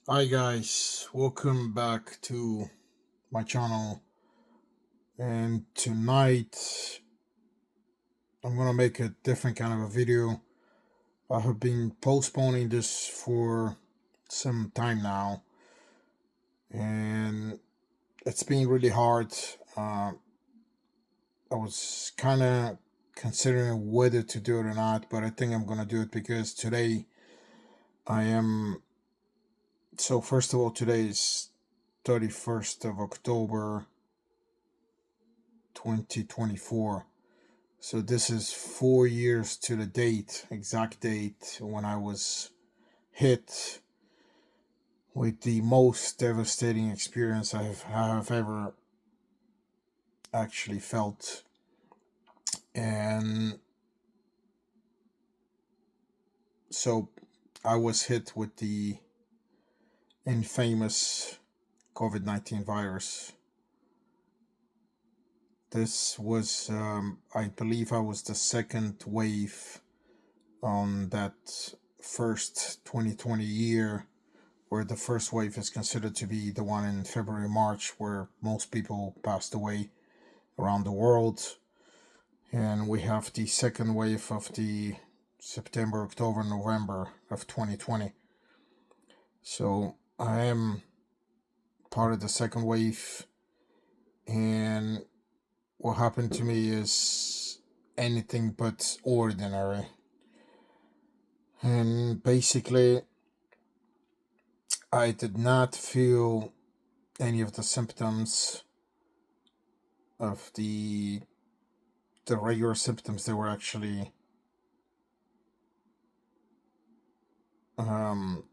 Hi guys, welcome back to my channel. And tonight I'm gonna make a different kind of a video. I have been postponing this for some time now, and it's been really hard. Uh, I was kind of considering whether to do it or not, but I think I'm gonna do it because today I am. So first of all, today is 31st of October, 2024. So this is 4 years to the date, exact date, when I was hit with the most devastating experience I have ever actually felt. And so I was hit with the infamous COVID-19 virus. This was, I believe, I was the second wave on that first 2020 year, where the first wave is considered to be the one in February, March, where most people passed away around the world. And we have the second wave of the September, October, November of 2020. So I am part of the second wave. And what happened to me is anything but ordinary. And basically, I did not feel any of the symptoms of the regular symptoms that were actually um,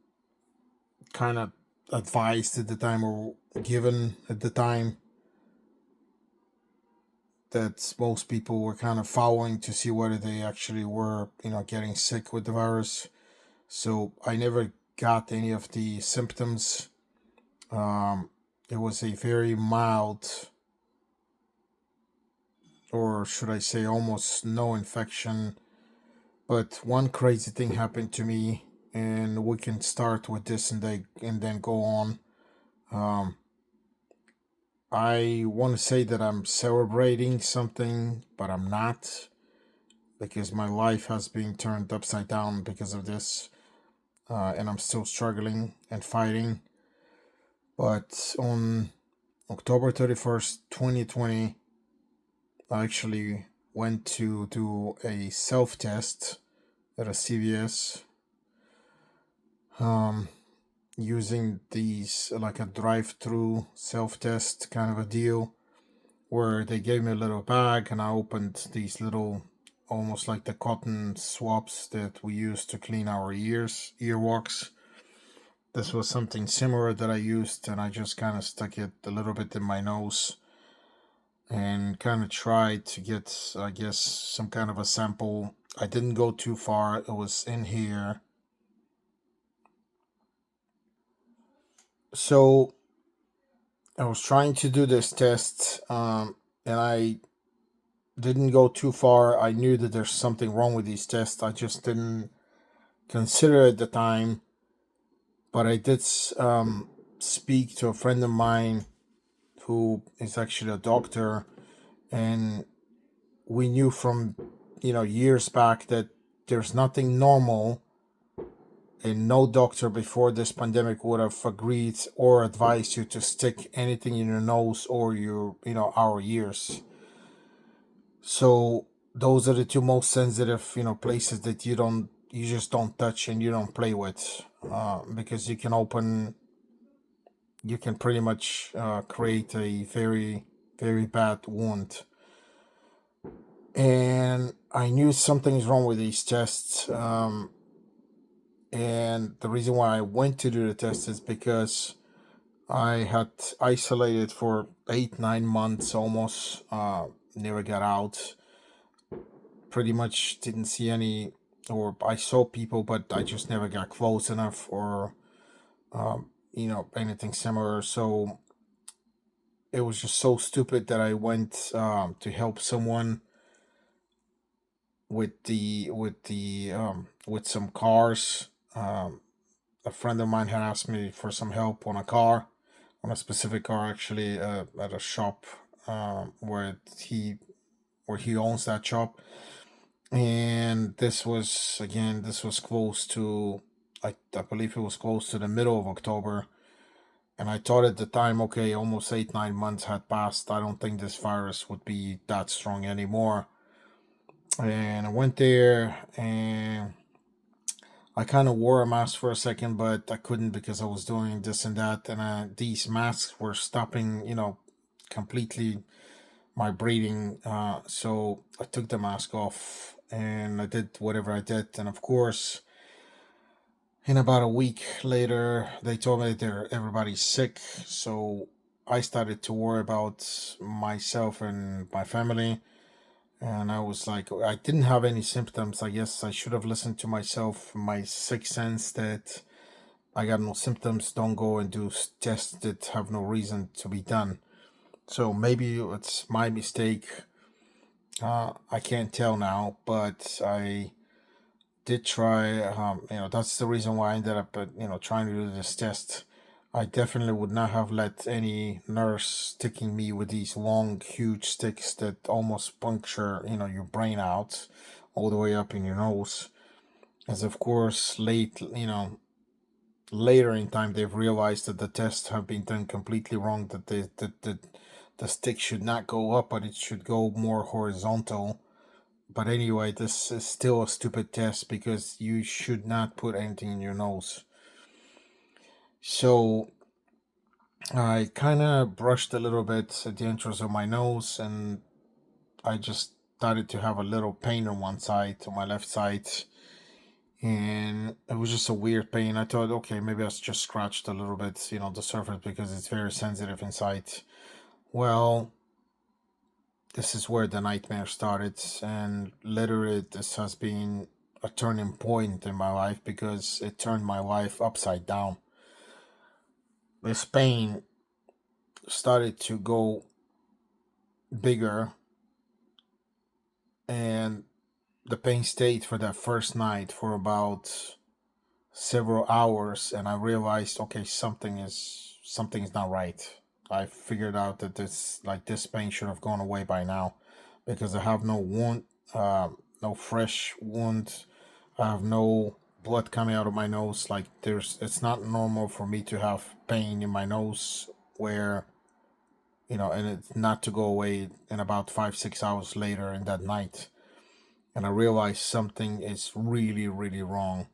kind of advised at the time or given at the time, that most people were kind of following to see whether they actually were, getting sick with the virus. So I never got any of the symptoms. Um, it was a very mild, or should I say, almost no infection. But one crazy thing happened to me, and we can start with this and then go on. Um, I want to say that I'm celebrating something, but I'm not, because my life has been turned upside down because of this, and I'm still struggling and fighting. But on October 31st, 2020, I actually went to do a self test at a CVS, um, using these like a drive through self test kind of a deal, where they gave me a little bag and I opened these little, almost like the cotton swabs that we use to clean our earwax. This was something similar that I used, and I just kind of stuck it a little bit in my nose and kind of tried to get, I guess, some kind of a sample. I didn't go too far. It was in here. So I was trying to do this test, and I didn't go too far. I knew that there's something wrong with these tests. I just didn't consider at the time. But I did speak to a friend of mine who is actually a doctor, and we knew from years back that there's nothing normal, and no doctor before this pandemic would have agreed or advised you to stick anything in your nose or your our ears. So those are the two most sensitive places that you just don't touch and you don't play with, because you can pretty much create a very, very bad wound. And I knew something is wrong with these tests. And the reason why I went to do the test is because I had isolated for 8, 9 months almost, never got out, pretty much didn't see any, or I saw people, but I just never got close enough, or anything similar. So it was just so stupid that I went to help someone with some cars. a friend of mine had asked me for some help on a car, on a specific car actually, at a shop he where he owns that shop. And this was close to, I believe it was close to the middle of October. And I thought at the time, okay, almost 8, 9 months had passed. I don't think this virus would be that strong anymore. And I went there and I kind of wore a mask for a second, but I couldn't because I was doing this and that. And these masks were stopping, completely my breathing. So I took the mask off and I did whatever I did. And of course, in about a week later, they told me that everybody's sick. So I started to worry about myself and my family. And I was like, I didn't have any symptoms. I guess I should have listened to myself, my sixth sense that I got no symptoms. Don't go and do tests that have no reason to be done. So maybe it's my mistake. I can't tell now, but I did try. That's the reason why I ended up, trying to do this test. I definitely would not have let any nurse sticking me with these long, huge sticks that almost puncture, your brain out, all the way up in your nose. As of course, later in time, they've realized that the tests have been done completely wrong. That the stick should not go up, but it should go more horizontal. But anyway, this is still a stupid test because you should not put anything in your nose. So I kind of brushed a little bit at the entrance of my nose, and I just started to have a little pain on one side, on my left side. And it was just a weird pain. I thought, okay, maybe I just scratched a little bit, the surface because it's very sensitive inside. Well, this is where the nightmare started, and literally, this has been a turning point in my life because it turned my life upside down. This pain started to go bigger, and the pain stayed for that first night for about several hours, and I realized, okay, something is not right. I figured out that this pain should have gone away by now, because I have no wound, no fresh wound. I have no blood coming out of my nose. Like it's not normal for me to have pain in my nose where, and it's not to go away in about 5, 6 hours later in that night. And I realized something is really, really wrong.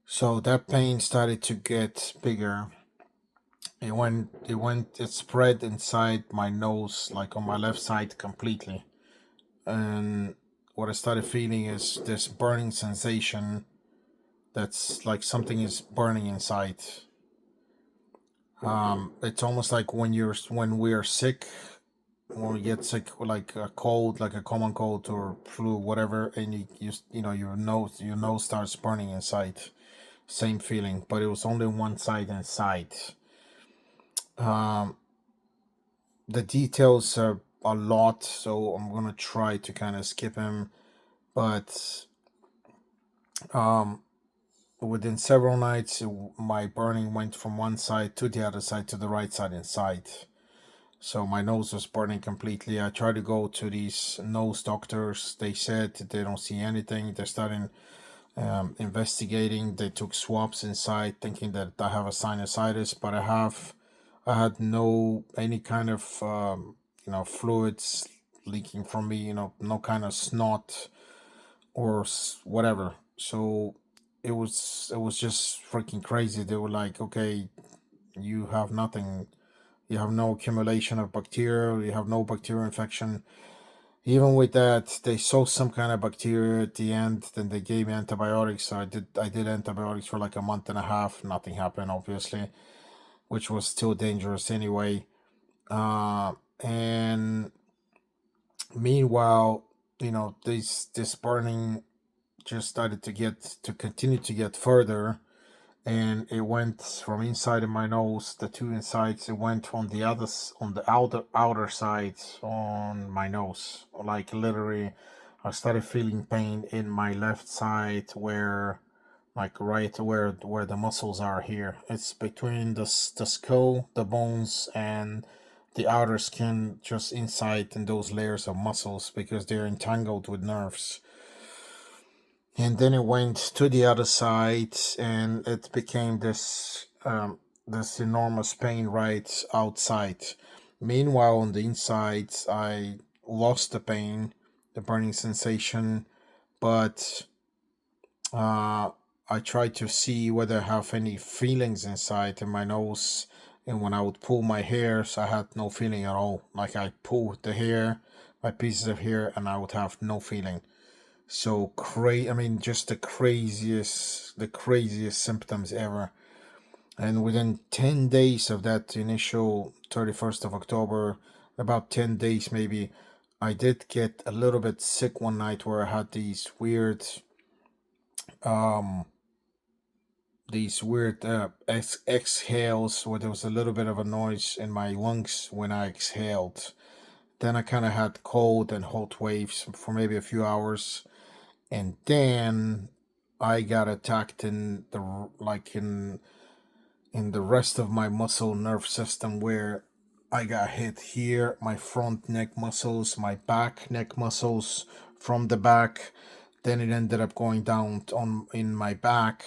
So that pain started to get bigger. It spread inside my nose, like on my left side completely. And what I started feeling is this burning sensation that's like something is burning inside. It's almost like when we are sick, when we get sick, like a cold, like a common cold or flu, whatever, and your nose starts burning inside. Same feeling, but it was only one side inside. Um, the details are a lot, so I'm gonna try to kind of skip them. But um, within several nights, my burning went from one side to the other side to the right side inside. So my nose was burning completely. I tried to go to these nose doctors. They said they don't see anything. They're starting investigating. They took swabs inside, thinking that I have a sinusitis, but I had no any kind of fluids leaking from me. No kind of snot or whatever. So it was just freaking crazy. They were like, okay, you have nothing. You have no accumulation of bacteria. You have no bacterial infection. Even with that, they saw some kind of bacteria at the end. Then they gave me antibiotics. So I did antibiotics for like a month and a half. Nothing happened, obviously, which was still dangerous anyway. And meanwhile, this burning just started to continue to get further, and it went from inside of my nose, the two insides. It went on on the outer side on my nose. Like literally, I started feeling pain in my left side where like right where the muscles are here. It's between the skull, the bones, and the outer skin, just inside in those layers of muscles because they're entangled with nerves. And then it went to the other side, and it became this enormous pain right outside. Meanwhile, on the inside, I lost the pain, the burning sensation, but uh, I tried to see whether I have any feelings inside in my nose. And when I would pull my hairs, I had no feeling at all. Like I pull the hair, my pieces of hair, and I would have no feeling. So I mean, just the craziest symptoms ever. And within 10 days of that initial 31st of October, about 10 days maybe, I did get a little bit sick one night where I had um, these weird exhales where there was a little bit of a noise in my lungs when I exhaled. Then I kind of had cold and hot waves for maybe a few hours, and then I got attacked in the like in the rest of my muscle nerve system where I got hit here, my front neck muscles, my back neck muscles from the back. Then it ended up going down on in my back,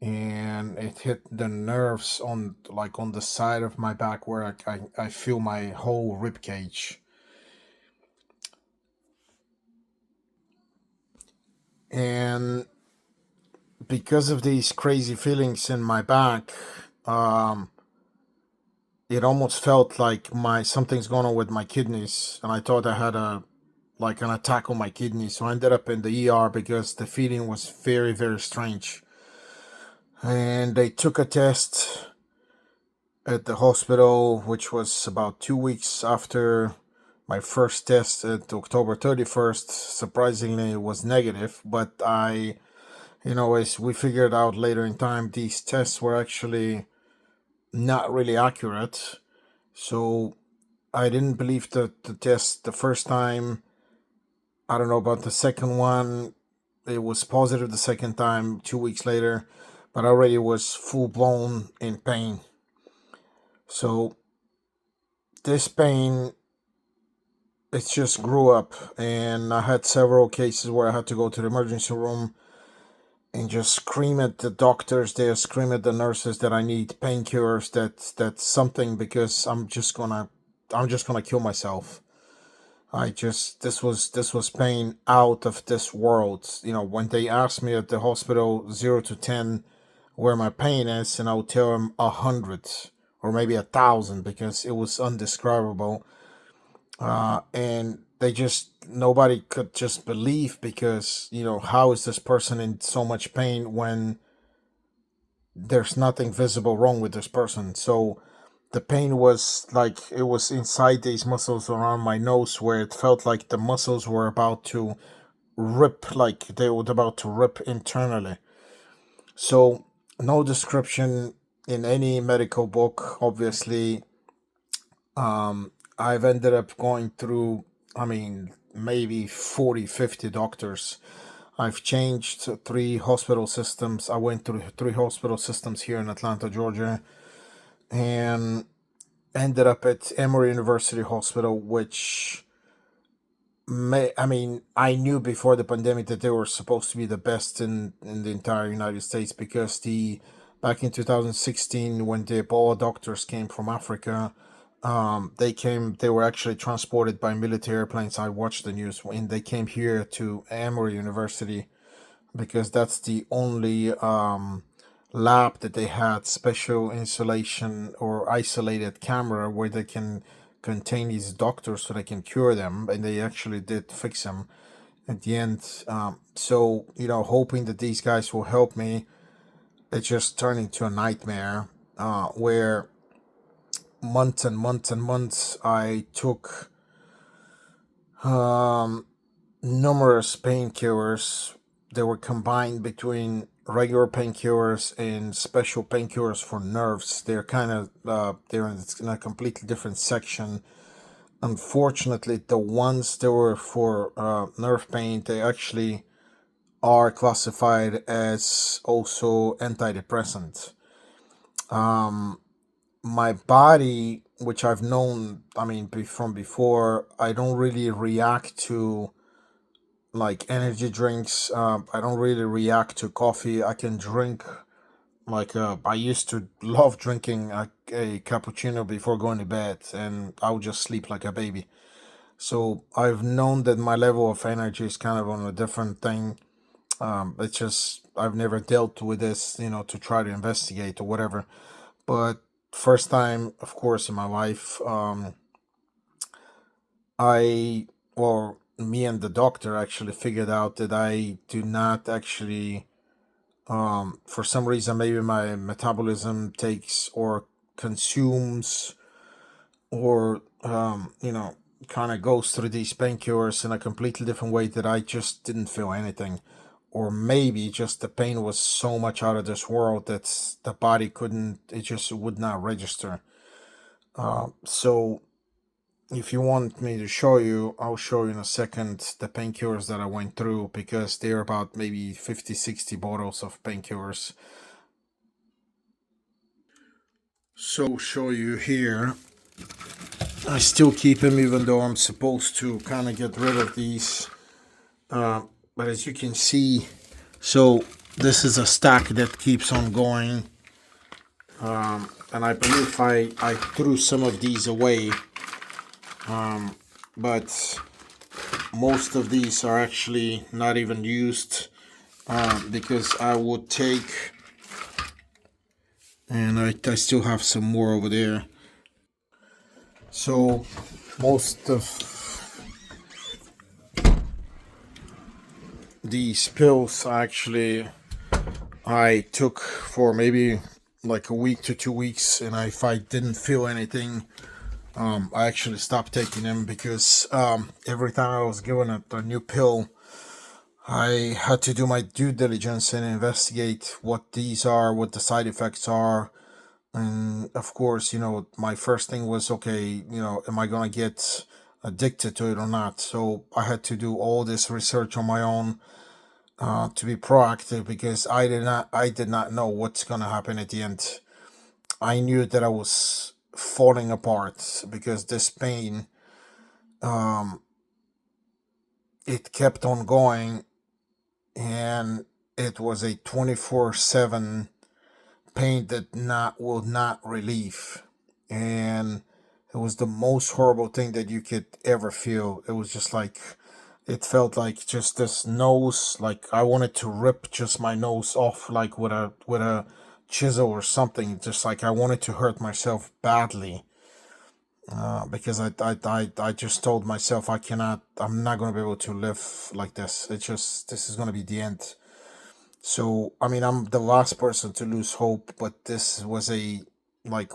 and it hit the nerves on on the side of my back where I feel my whole rib cage. And because of these crazy feelings in my back, um, it almost felt like my something's going on with my kidneys, and I thought I had a like an attack on my kidneys. So I ended up in the ER because the feeling was very, very strange. And they took a test at the hospital, which was about 2 weeks after my first test at October 31st. Surprisingly, it was negative, but as we figured out later in time, these tests were actually not really accurate. So I didn't believe the test the first time. I don't know about the second one. It was positive the second time, 2 weeks later, but I already was full blown in pain. So this pain, it just grew up, and I had several cases where I had to go to the emergency room and just scream at the doctors there, scream at the nurses that I need painkillers, that's something, because I'm just gonna kill myself. This was pain out of this world. When they asked me at the hospital 0 to 10 where my pain is, and I would tell them 100 or maybe 1,000 because it was undescribable. And nobody could just believe, because how is this person in so much pain when there's nothing visible wrong with this person? So the pain was like it was inside these muscles around my nose, where it felt like the muscles were about to rip, like they were about to rip internally. So no description in any medical book, obviously. I've ended up going through, I mean, maybe 40, 50 doctors. I've changed three hospital systems. I went through three hospital systems here in Atlanta, Georgia, and ended up at Emory University Hospital, which I knew before the pandemic that they were supposed to be the best in the entire United States, because the back in 2016 when the Ebola doctors came from Africa, they were actually transported by military airplanes. I watched the news when they came here to Emory University, because that's the only lab that they had special insulation or isolated camera where they can contain these doctors so they can cure them, and they actually did fix them at the end. So hoping that these guys will help me, it just turned into a nightmare, where months and months and months I took um, numerous painkillers. They were combined between regular painkillers and special painkillers for nerves. They're in a completely different section. Unfortunately, the ones that were for nerve pain, they actually are classified as also antidepressant. Um, my body, which I've known, I mean, from before, I don't really react to like energy drinks. I don't really react to coffee. I can drink like I used to love drinking a cappuccino before going to bed, and I would just sleep like a baby. So I've known that my level of energy is kind of on a different thing. It's just I've never dealt with this, to try to investigate or whatever. But first time, of course, in my life, I or me and the doctor actually figured out that I do not actually, for some reason, maybe my metabolism takes or consumes or kind of goes through these painkillers in a completely different way that I just didn't feel anything. Or maybe just the pain was so much out of this world that the body couldn't, it just would not register. So if you want me to show you, I'll show you in a second the painkillers that I went through, because they're about maybe 50, 60 bottles of painkillers. So show you here. I still keep them even though I'm supposed to kind of get rid of these. Uh, but as you can see, so this is a stack that keeps on going. And I believe I threw some of these away. But most of these are actually not even used, because I would take, and I still have some more over there. So most of these pills actually I took for maybe like a week to 2 weeks, and if I didn't feel anything, I actually stopped taking them, because every time I was given a new pill, I had to do my due diligence and investigate what these are, what the side effects are. And of course, my first thing was, okay, am I going to get addicted to it or not? So I had to do all this research on my own, to be proactive, because I did not know what's going to happen at the end. I knew that I was falling apart, because this pain, um, it kept on going, and it was a 24/7 pain that not will not relieve. And it was the most horrible thing that you could ever feel. It was just like, it felt like just this nose, like I wanted to rip just my nose off, like with a chisel or something. Just like I wanted to hurt myself badly, because I just told myself I'm not going to be able to live like this. This is going to be the end. So I mean, I'm the last person to lose hope, but this was a like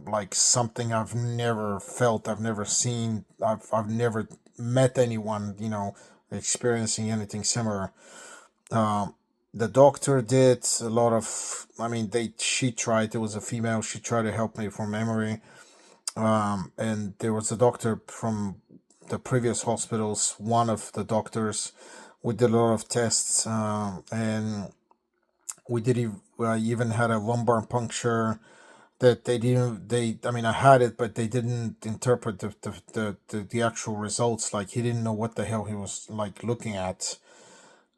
like something I've never felt, I've never seen, I've never met anyone, experiencing anything similar. Um, the doctor did a lot of. I mean, she tried. It was a female. She tried to help me from memory. And there was a doctor from the previous hospitals. One of the doctors, we did a lot of tests, and we did even had a lumbar puncture that they didn't they I mean, I had it, but they didn't interpret the actual results. Like, he didn't know what the hell he was like looking at.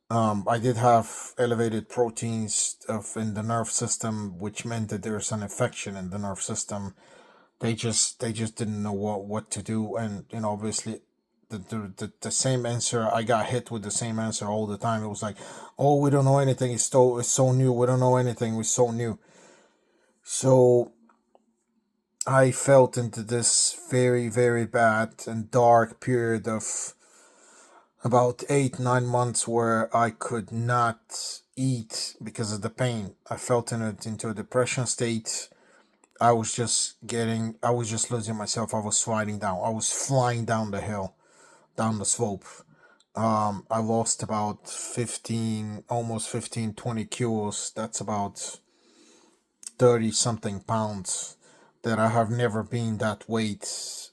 I did have elevated proteins of in the nerve system, which meant that there's an infection in the nerve system. They just didn't know what to do. And obviously the same answer, I got hit with the same answer all the time. It was like, oh, we don't know anything, it's so new, we don't know anything, we're so new. So I felt into this very, very bad and dark period of about 8, 9 months, where I could not eat because of the pain. I felt into a depression state. I was just losing myself. I was sliding down. I was flying down the hill, down the slope. I lost about 15, almost 15, 20 kilos. That's about 30 something pounds. That I have never been that weight.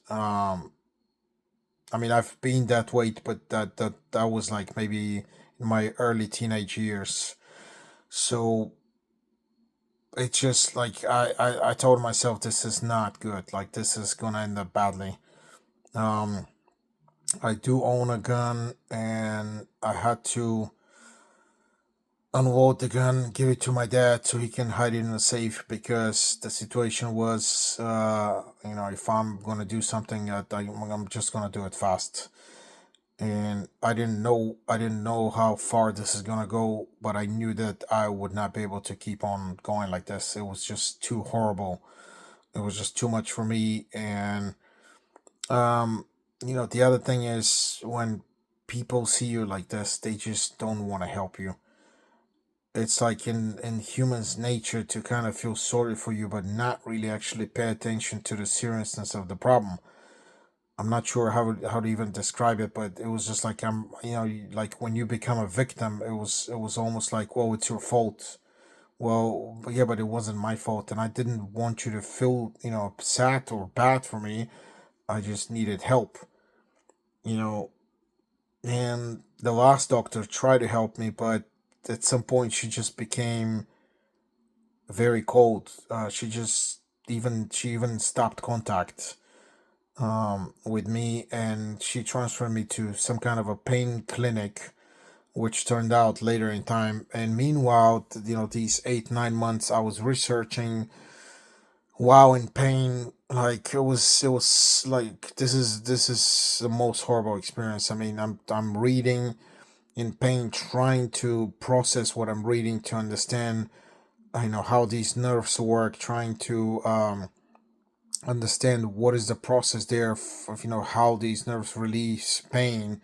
I mean, I've been that weight, but that was like maybe my early teenage years. So it's just like I told myself this is not good. Like this is gonna end up badly. Um, I do own a gun, and I had to unload the gun, give it to my dad so he can hide it in a safe because the situation was, if I'm gonna do something, I'm just gonna do it fast. And I didn't know how far this is gonna go, but I knew that I would not be able to keep on going like this. It was just too horrible. It was just too much for me. And um, the other thing is when people see you like this, they just don't want to help you. It's like in humans' nature to kind of feel sorry for you, but not really actually pay attention to the seriousness of the problem. I'm not sure how to even describe it, but it was just like like when you become a victim, it was almost like, well, it's your fault. Well, but yeah, but it wasn't my fault, and I didn't want you to feel sad or bad for me. I just needed help, you know. And the last doctor tried to help me, but at some point she just became very cold. She even stopped contact with me, and she transferred me to some kind of a pain clinic, which turned out later in time. And meanwhile, these 8 9 months, I was researching while in pain. Like it was like this is the most horrible experience. I mean, I'm reading in pain, trying to process what I'm reading to understand, how these nerves work, trying to understand what is the process there of how these nerves release pain,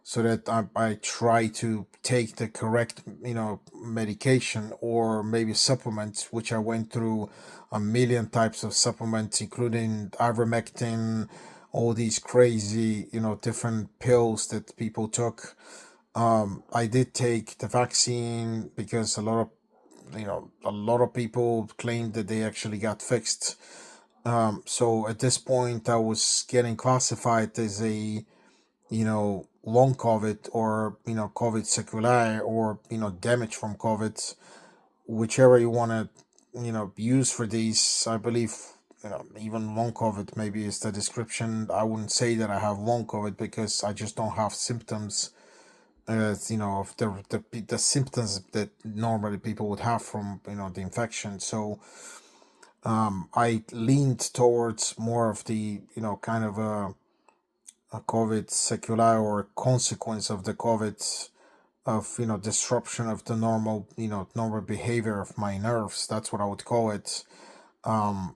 so that I try to take the correct medication or maybe supplements, which I went through a million types of supplements, including ivermectin, all these crazy different pills that people took. I did take the vaccine because a lot of people claimed that they actually got fixed. So at this point, I was getting classified as a long COVID, or COVID sequelae, or damage from COVID, whichever you want to use for these. I believe even long COVID maybe is the description. I wouldn't say that I have long COVID because I just don't have symptoms. Of the symptoms that normally people would have from the infection. So I leaned towards more of the kind of a COVID sequelae, or consequence of the COVID, of disruption of the normal behavior of my nerves. That's what I would call it. Um,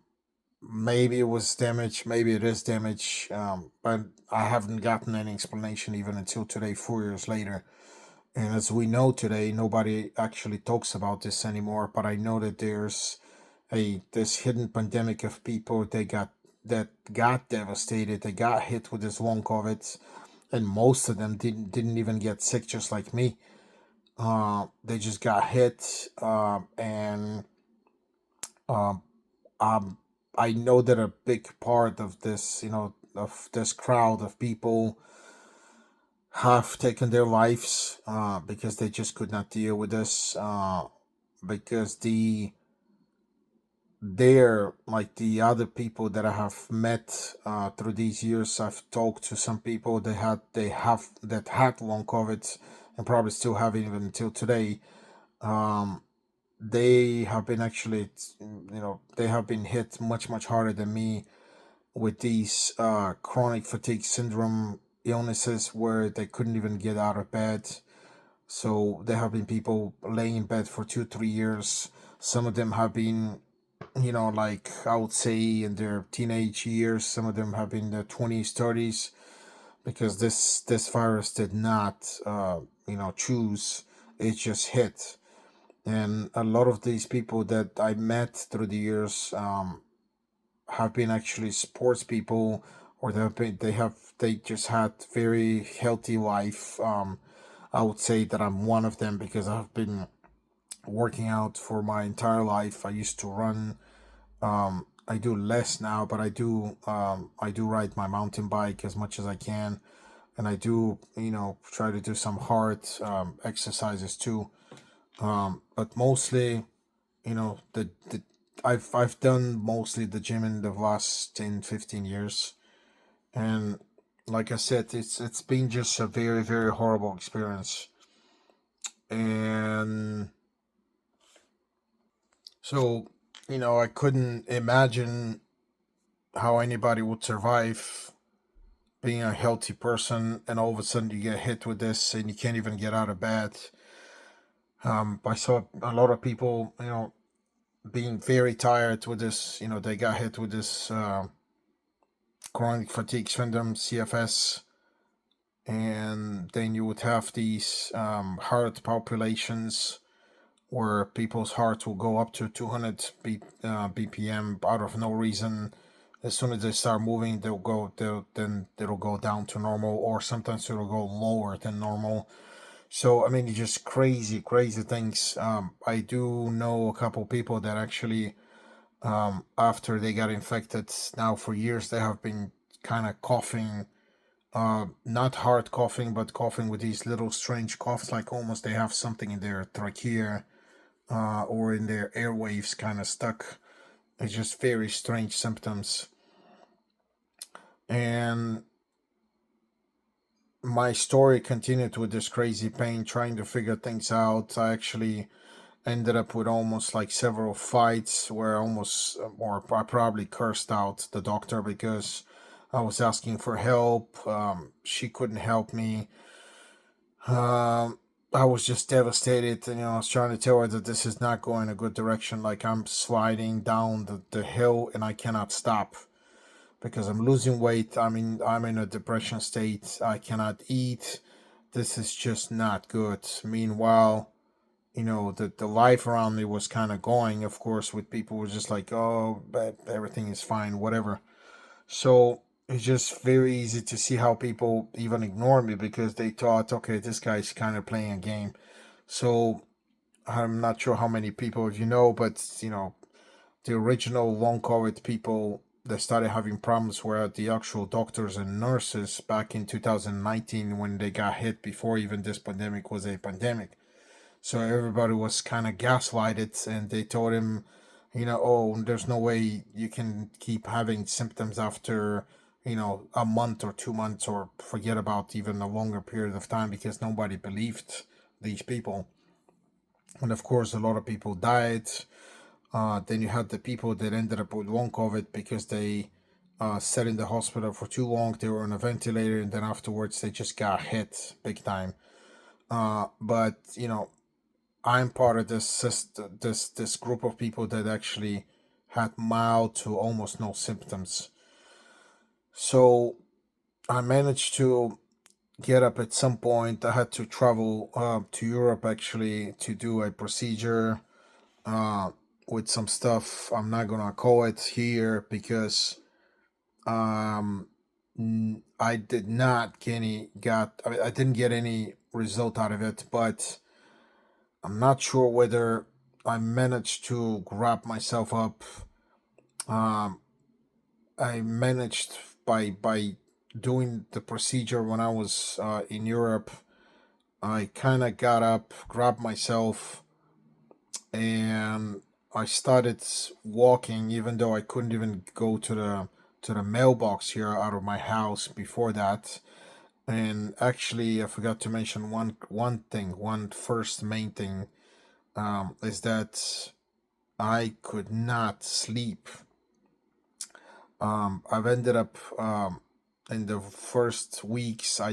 Maybe it was damage, maybe it is damage, but I haven't gotten any explanation even until today, 4 years later. And as we know today, nobody actually talks about this anymore. But I know that there's a this hidden pandemic of people that got devastated. They got hit with this long COVID, and most of them didn't even get sick, just like me. They just got hit, and um, um, I know that a big part of this crowd of people have taken their lives because they just could not deal with this. Because they're like the other people that I have met through these years. I've talked to some people that had long COVID, and probably still have it even until today. Um, they have been actually, they have been hit much harder than me with these chronic fatigue syndrome illnesses where they couldn't even get out of bed. So there have been people laying in bed for 2 3 years. Some of them have been, like I would say in their teenage years. Some of them have been in their 20s, 30s, because this virus did not, choose. It just hit. And a lot of these people that I met through the years have been actually sports people, or they just had very healthy life. I would say that I'm one of them because I've been working out for my entire life. I used to run. I do less now, but I do ride my mountain bike as much as I can. and I do, try to do some hard exercises too. But mostly, the I've done mostly the gym in the last 10, 15 years, and like I said, it's been just a very, very horrible experience. And so, I couldn't imagine how anybody would survive being a healthy person, and all of a sudden you get hit with this and you can't even get out of bed. I saw a lot of people, being very tired with this. They got hit with this chronic fatigue syndrome, CFS, and then you would have these heart palpitations where people's hearts will go up to 200 BPM out of no reason. As soon as they start moving, then it'll go down to normal, or sometimes it'll go lower than normal. So I mean, it's just crazy, crazy things. I do know a couple people that actually, after they got infected, now for years they have been kind of coughing, not hard coughing, but coughing with these little strange coughs, like almost they have something in their trachea, or in their airwaves kind of stuck. It's just very strange symptoms. And my story continued with this crazy pain, trying to figure things out. I actually ended up with almost like several fights where I almost, or I probably cursed out the doctor because I was asking for help. She couldn't help me. Um, I was just devastated, and I was trying to tell her that this is not going a good direction. Like I'm sliding down the hill, and I cannot stop because I'm losing weight. I'm in a depression state. I cannot eat. This is just not good. Meanwhile, the life around me was kind of going. Of course, with people were just like, oh, but everything is fine, whatever. So it's just very easy to see how people even ignore me because they thought, okay, this guy's kind of playing a game. So I'm not sure how many people but the original long COVID people that started having problems were the actual doctors and nurses back in 2019 when they got hit before even this pandemic was a pandemic. So everybody was kind of gaslighted, and they told him, oh, there's no way you can keep having symptoms after, a month or 2 months, or forget about even a longer period of time, because nobody believed these people. And of course, a lot of people died. Then you had the people that ended up with long COVID because they sat in the hospital for too long. They were on a ventilator, and then afterwards they just got hit big time. But I'm part of this group of people that actually had mild to almost no symptoms. So I managed to get up at some point. I had to travel to Europe actually to do a procedure uh, with some stuff. I'm not gonna call it here because um, I did not get any got. I didn't get any result out of it, but I'm not sure whether I managed to grab myself up. Um, I managed by doing the procedure when I was in Europe. I kind of got up, grabbed myself, and I started walking, even though I couldn't even go to the mailbox here out of my house before that. And actually, I forgot to mention one thing. One first main thing is that I could not sleep. I've ended up in the first weeks. I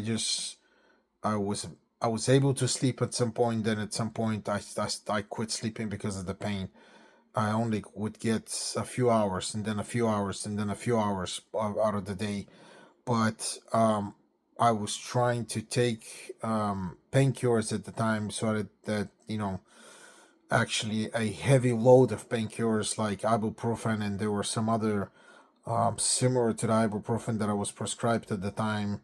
was I was able to sleep at some point. Then at some point, I quit sleeping because of the pain. I only would get a few hours, and then a few hours, and then a few hours out of the day. But I was trying to take painkillers at the time, so that actually a heavy load of painkillers like ibuprofen, and there were some other similar to the ibuprofen that I was prescribed at the time.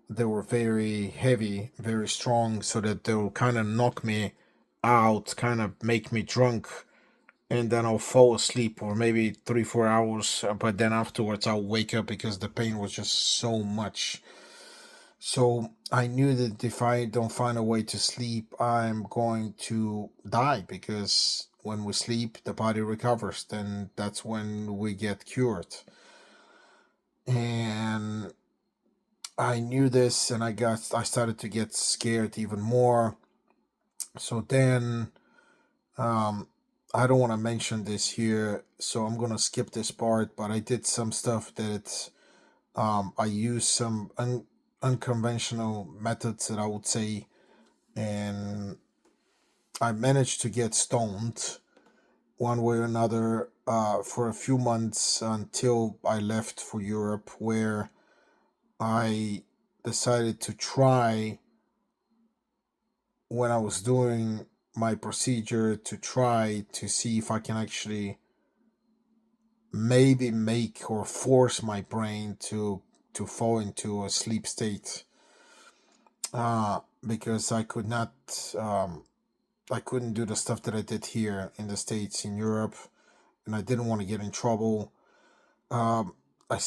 They were very heavy, very strong, so that they will kind of knock me out, kind of make me drunk, and then I'll fall asleep for maybe 3, 4 hours. But then afterwards, I'll wake up because the pain was just so much. So I knew that if I don't find a way to sleep, I'm going to die, because when we sleep, the body recovers. Then that's when we get cured. And I knew this, and I started to get scared even more. So then, um, I don't want to mention this here, so I'm gonna skip this part. But I did some stuff that I used some unconventional methods, that I would say, and I managed to get stoned one way or another for a few months until I left for Europe, where I decided to try, when I was doing my procedure, to try to see if I can actually maybe make or force my brain to fall into a sleep state, because um, I couldn't do the stuff that I did here in the States, in Europe, and I didn't want to get in trouble. um, I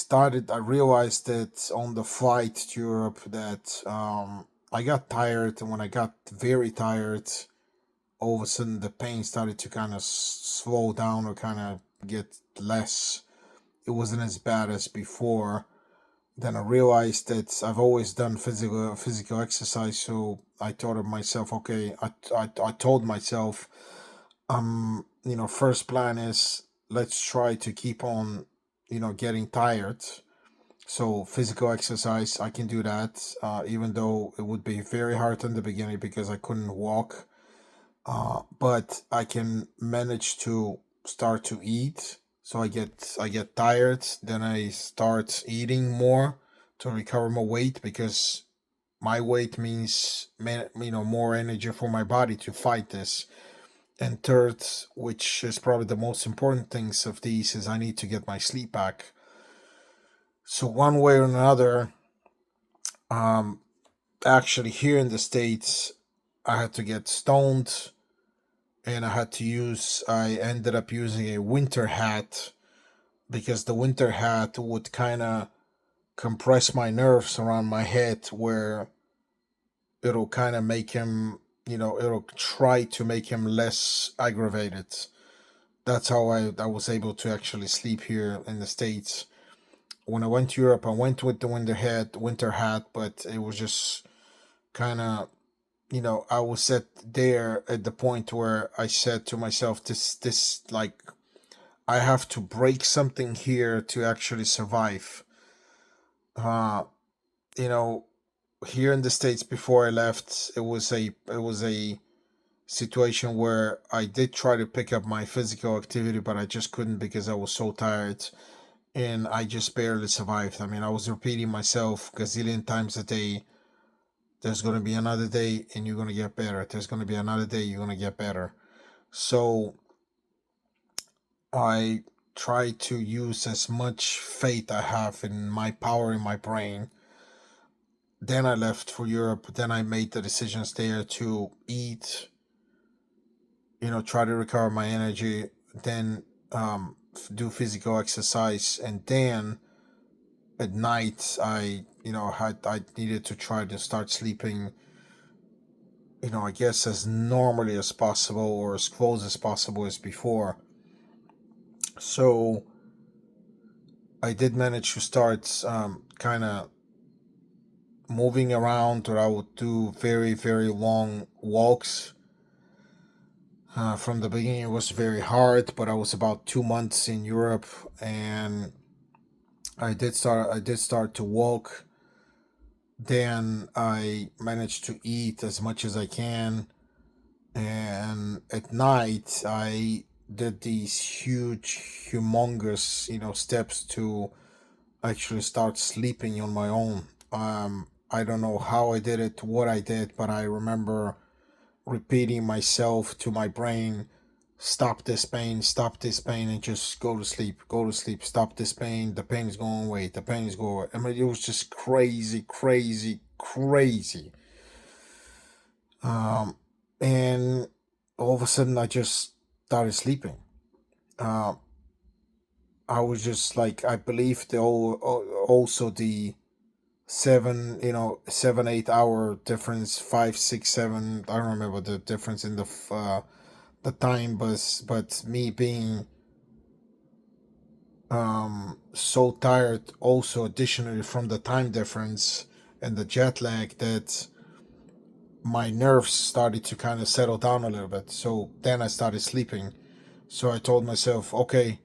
realized that on the flight to Europe, that I got tired, and when I got very tired, all of a sudden the pain started to kind of slow down, or kind of get less. It wasn't as bad as before. Then I realized that I've always done physical exercise, so I thought of myself, okay, I told myself, first plan is, let's try to keep on, getting tired. So physical exercise, I can do that, even though it would be very hard in the beginning because I couldn't walk. But I can manage to start to eat. So I get tired, then I start eating more to recover my weight, because my weight means, more energy for my body to fight this. And third, which is probably the most important things of these, is I need to get my sleep back. So one way or another, um, actually here in the States, I had to get stoned, and I ended up using a winter hat, because the winter hat would kind of compress my nerves around my head, where it'll kind of make him, it'll try to make him less aggravated. That's how I was able to actually sleep here in the States. When I went to Europe, I went with the winter hat, but it was just kind of, I was there at the point where I said to myself, this, like, I have to break something here to actually survive. Uh, you know, Here in the States, before I left, it was a situation where I did try to pick up my physical activity, but I just couldn't, because I was so tired, and I just barely survived. I mean, I was repeating myself gazillion times a day. There's going to be another day and you're going to get better. There's going to be another day, you're going to get better. So I try to use as much faith I have in my power in my brain. Then I left for Europe. Then I made the decisions there to eat, try to recover my energy, then do physical exercise. And then at night, I needed to try to start sleeping, I guess as normally as possible, or as close as possible as before. So I did manage to start kind of moving around, or I would do very, very long walks. From the beginning, it was very hard, but I was about 2 months in Europe, and I did start to walk. Then I managed to eat as much as I can, and at night I did these humongous, steps to actually start sleeping on my own. I don't know how I did it, what I did, but I remember repeating myself to my brain, stop this pain, and just go to sleep, stop this pain, the pain is going away, the pain is going away. I mean, it was just crazy, crazy, crazy. Um, and all of a sudden, I just started sleeping. Uh, I was just like, I believe also 7, 8 hour difference, 5, 6, 7. I don't remember the difference in the time, but me being so tired, also additionally from the time difference and the jet lag, that my nerves started to kind of settle down a little bit. So then I started sleeping. So I told myself, okay,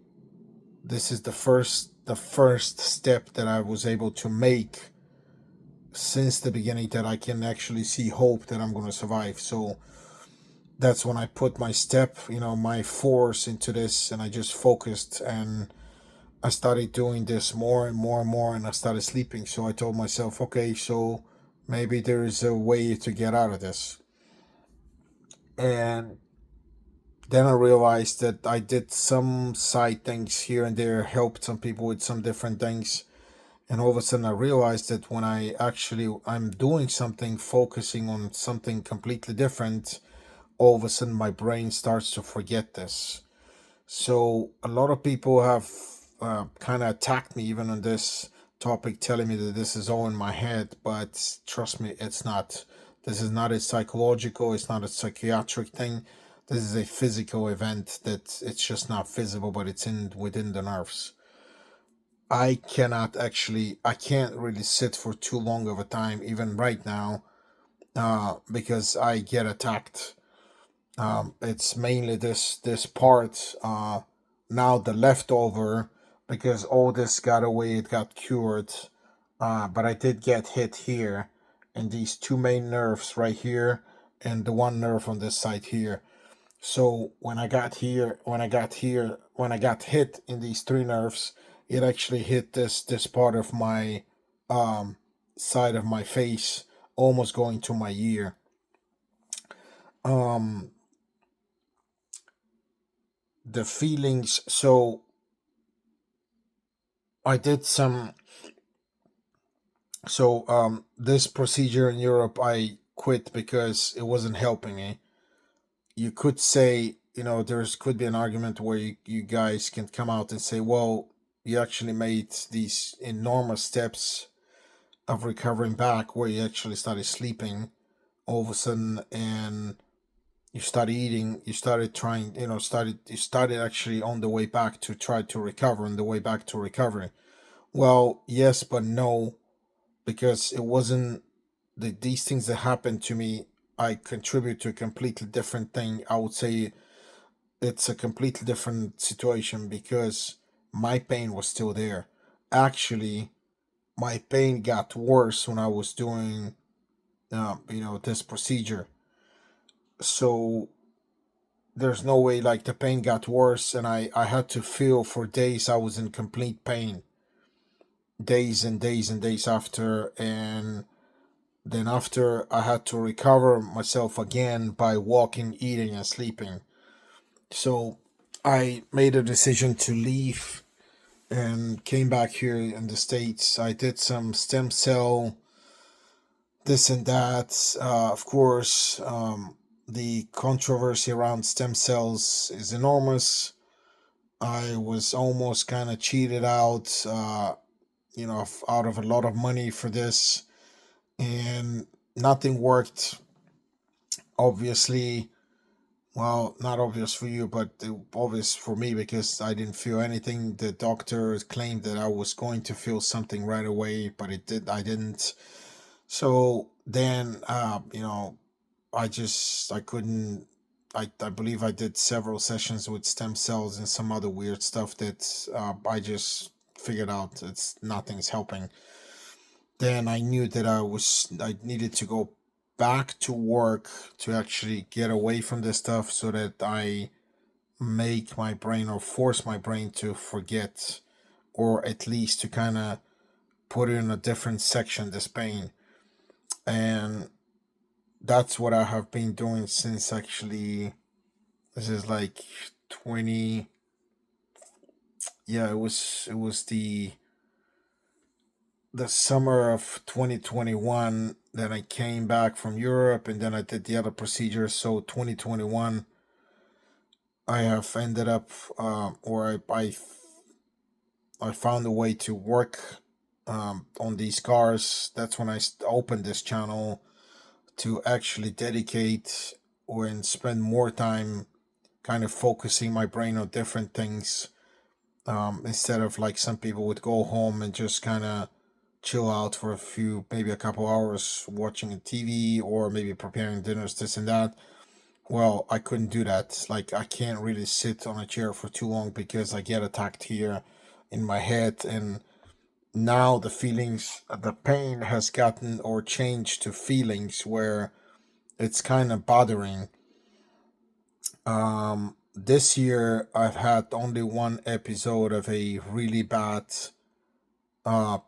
this is the first step that I was able to make since the beginning, that I can actually see hope that I'm going to survive. So that's when I put my step, my force into this, and I just focused, and I started doing this more and more and more, and I started sleeping. So I told myself, okay, so maybe there is a way to get out of this. And then I realized that I did some side things here and there, helped some people with some different things. And all of a sudden I realized that when I'm doing something, focusing on something completely different, all of a sudden my brain starts to forget this. So a lot of people have kind of attacked me even on this topic, telling me that this is all in my head. But trust me, it's not. This is not a psychological. It's not a psychiatric thing. This is a physical event that it's just not visible, but it's in within the nerves. I can't really sit for too long of a time, even right now, because I get attacked. It's mainly this part, now the leftover, because all this got away, it got cured. But I did get hit here, and these two main nerves right here, and the one nerve on this side here. So when I got hit in these three nerves, it actually hit this part of my um, side of my face, almost going to my ear. Um, the feelings. So I did some. This procedure in Europe, I quit because it wasn't helping me. You could say, there's could be an argument where you guys can come out and say, well, you actually made these enormous steps of recovering back, where you actually started sleeping all of a sudden, and you started eating, you started trying, you started actually on the way back to try to recover, on the way back to recovery. Well, yes, but no, because it wasn't these things that happened to me. I contribute to a completely different thing. I would say it's a completely different situation, because my pain was still there. Actually, my pain got worse when I was doing, this procedure. So there's no way, like, the pain got worse, and I had to feel for days I was in complete pain, days and days and days after. And then after, I had to recover myself again by walking, eating, and sleeping. So I made a decision to leave and came back here in the States. I did some stem cell, this and that. Of course, the controversy around stem cells is enormous. I was almost kind of cheated out, out of a lot of money for this, and nothing worked. Obviously, well, not obvious for you, but obvious for me, because I didn't feel anything. The doctor claimed that I was going to feel something right away, but I didn't. So then, I couldn't. I believe I did several sessions with stem cells and some other weird stuff that I just figured out it's nothing's helping. Then I knew that I needed to go back to work to actually get away from this stuff, so that I make my brain, or force my brain to forget, or at least to kind of put it in a different section, this pain. And that's what I have been doing since, actually, this is like 20. Yeah, it was the summer of 2021 that I came back from Europe, and then I did the other procedures. So 2021, I have ended up, or I found a way to work on these cars. That's when I opened this channel to actually dedicate or and spend more time kind of focusing my brain on different things, instead of like some people would go home and just kind of chill out for a few, maybe a couple hours watching a TV or maybe preparing dinners, this and that. Well, I couldn't do that. Like, I can't really sit on a chair for too long because I get attacked here in my head. And now the feelings, the pain has gotten or changed to feelings where it's kind of bothering. This year I've had only one episode of a really bad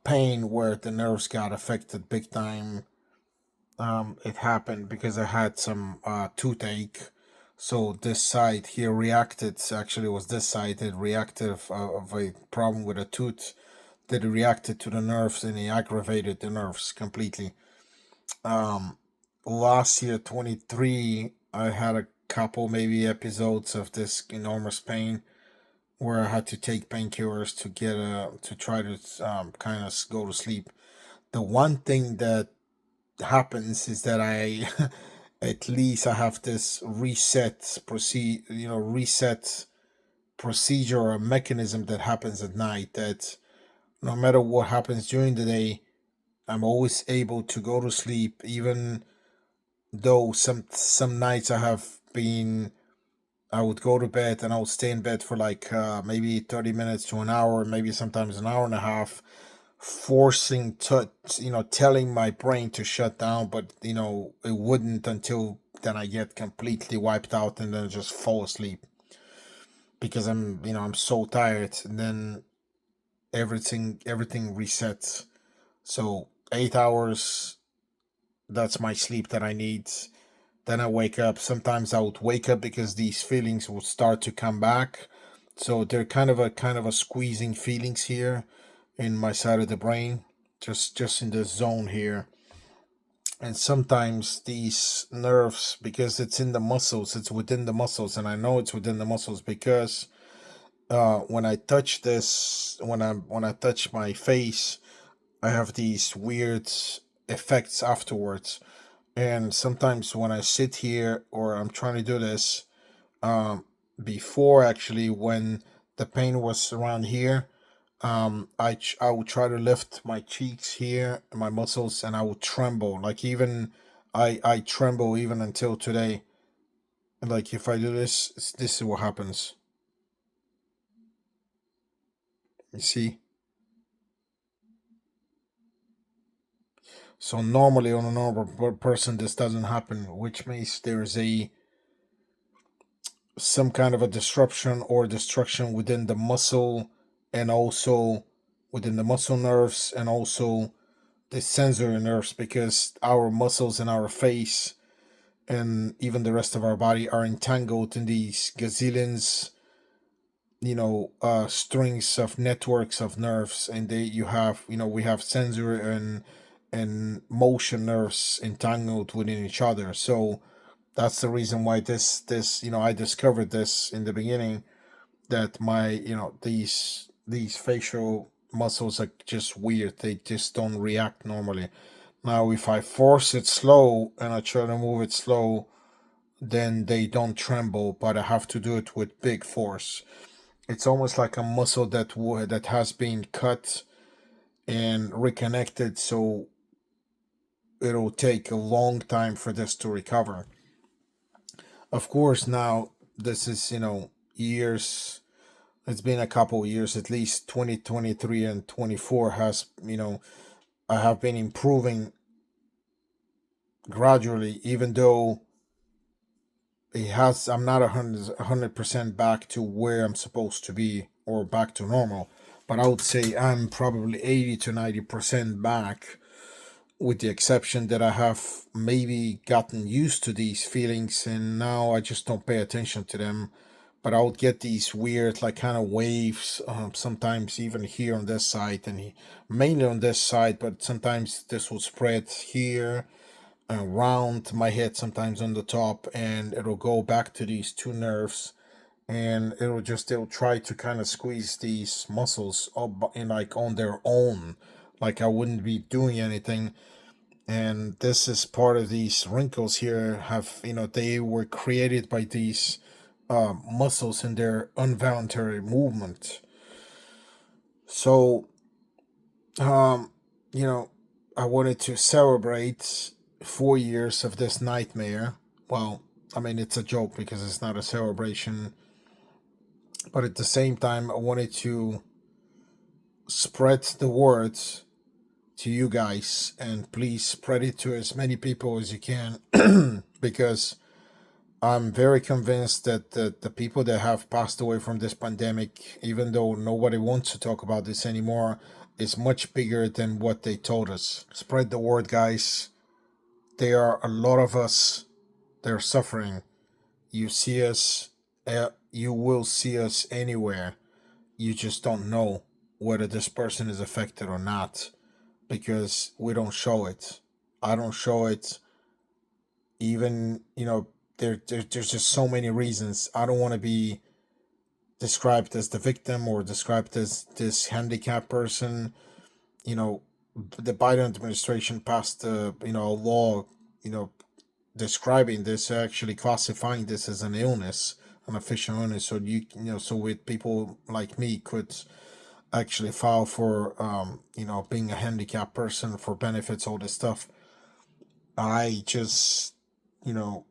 pain where the nerves got affected big time. It happened because I had some toothache. So this side here reacted. Actually, it was this side that reacted of a problem with a tooth that reacted to the nerves and it aggravated the nerves completely. Um, Last year, 23, I had a couple maybe episodes of this enormous pain where I had to take painkillers to get to try to kind of go to sleep. The one thing that happens is that I at least I have this reset procedure or mechanism that happens at night, that no matter what happens during the day, I'm always able to go to sleep, even though some nights I would go to bed and I would stay in bed for like maybe 30 minutes to an hour, maybe sometimes an hour and a half, forcing to, telling my brain to shut down, but it wouldn't until then I get completely wiped out and then just fall asleep because I'm so tired, and then everything resets. So 8 hours, that's my sleep that I need. Then I wake up. Sometimes I would wake up because these feelings would start to come back. So they're kind of a squeezing feelings here in my side of the brain, just in the zone here. And sometimes these nerves, because it's in the muscles, it's within the muscles, and I know it's within the muscles because when I touch this, when I touch my face, I have these weird effects afterwards. And sometimes when I sit here or I'm trying to do this, um, before actually, when the pain was around here, I would try to lift my cheeks here, my muscles, and I would tremble. Like, even I tremble even until today. Like, if I do this, this is what happens. You see. So normally on a normal person, this doesn't happen, which means there is a some kind of a disruption or destruction within the muscle, and also within the muscle nerves, and also the sensory nerves, because our muscles in our face and even the rest of our body are entangled in these gazillions, strings of networks of nerves. And we have sensory and motion nerves entangled within each other. So that's the reason why this I discovered this in the beginning, that my these facial muscles are just weird. They just don't react normally. Now, if I force it slow and I try to move it slow, then they don't tremble, but I have to do it with big force. It's almost like a muscle that has been cut and reconnected, so it'll take a long time for this to recover. Of course, now this is, years. It's been a couple years, at least 2023 and 24 has, I have been improving gradually, even though I'm not 100% back to where I'm supposed to be or back to normal, but I would say I'm probably 80 to 90% back, with the exception that I have maybe gotten used to these feelings and now I just don't pay attention to them. But I would get these weird, like, kind of waves, sometimes even here on this side, and mainly on this side, but sometimes this will spread here around my head, sometimes on the top, and it'll go back to these two nerves, and it'll try to kind of squeeze these muscles up in, like, on their own, like I wouldn't be doing anything. And this is part of these wrinkles here. Have they were created by these muscles in their involuntary movement. So um, you know, I wanted to celebrate 4 years of this nightmare. Well, I mean, it's a joke because it's not a celebration, but at the same time, I wanted to spread the words to you guys, and please spread it to as many people as you can because I'm very convinced that the people that have passed away from this pandemic, even though nobody wants to talk about this anymore, is much bigger than what they told us. Spread the word, guys. There are a lot of us that are suffering. You see us, you will see us anywhere. You just don't know whether this person is affected or not because we don't show it. I don't show it. Even there's just so many reasons. I don't want to be described as the victim or described as this handicapped person. You know, the Biden administration passed a law, you know, describing this, actually classifying this as an illness, an official illness. So so with people like me could actually file for being a handicapped person for benefits, all this stuff. I just you know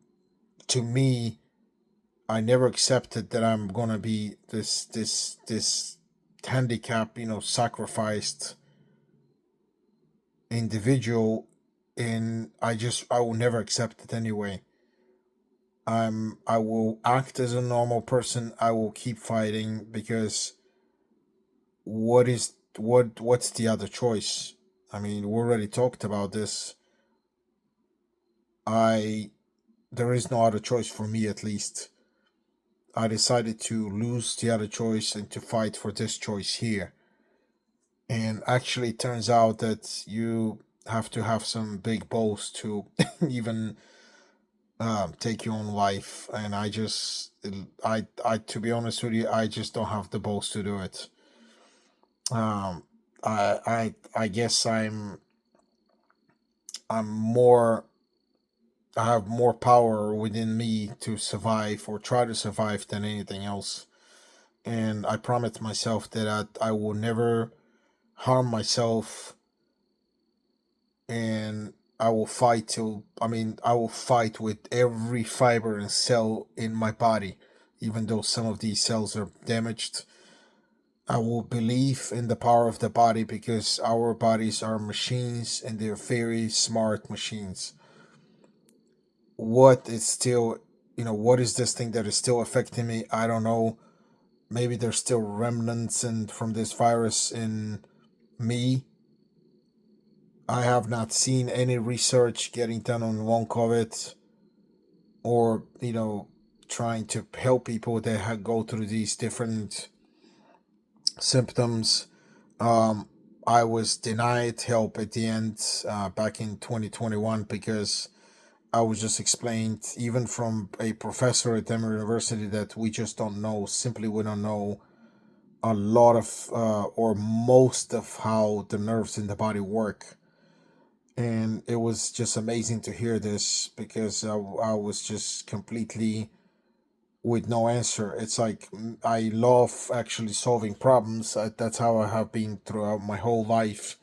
to me, I never accepted that I'm gonna be this handicap, sacrificed individual, and I will never accept it anyway. I will act as a normal person. I will keep fighting because what's the other choice? I mean, we already talked about this. I There is no other choice for me, at least. I decided to lose the other choice and to fight for this choice here. And actually, it turns out that you have to have some big balls to even take your own life. And to be honest with you, I just don't have the balls to do it. Um, I guess I'm more. I have more power within me to survive or try to survive than anything else. And I promised myself that I will never harm myself, and I will fight with every fiber and cell in my body, even though some of these cells are damaged. I will believe in the power of the body because our bodies are machines and they're very smart machines. What is still, what is this thing that is still affecting me? I don't know. Maybe there's still remnants from this virus in me. I have not seen any research getting done on long COVID or, trying to help people that go through these different symptoms. Um, I was denied help at the end back in 2021 because I was just explained, even from a professor at Emory University, that we just don't know, simply we don't know a lot of or most of how the nerves in the body work. And it was just amazing to hear this because I was just completely with no answer. It's like I love actually solving problems. That's how I have been throughout my whole life.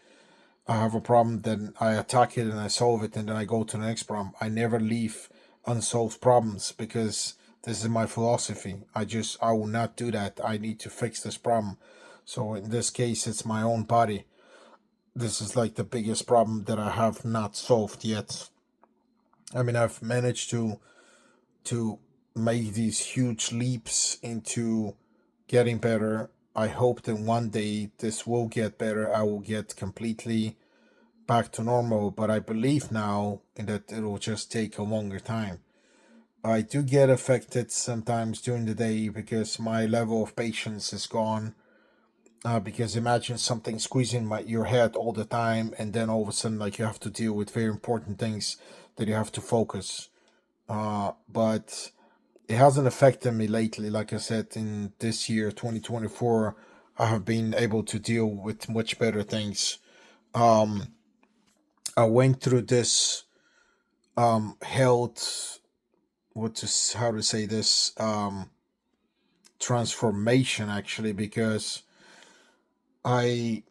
I have a problem, then I attack it and I solve it, and then I go to the next problem. I never leave unsolved problems because this is my philosophy. I will not do that. I need to fix this problem. So in this case, it's my own body. This is like the biggest problem that I have not solved yet. I mean, I've managed to make these huge leaps into getting better. I hope that one day this will get better. I will get completely back to normal, but I believe now that it will just take a longer time. I do get affected sometimes during the day because my level of patience is gone. Because imagine something squeezing your head all the time, and then all of a sudden, like you have to deal with very important things that you have to focus. But it hasn't affected me lately. Like I said, in this year, 2024, I have been able to deal with much better things. Um, I went through this health, how to say this, transformation actually, because I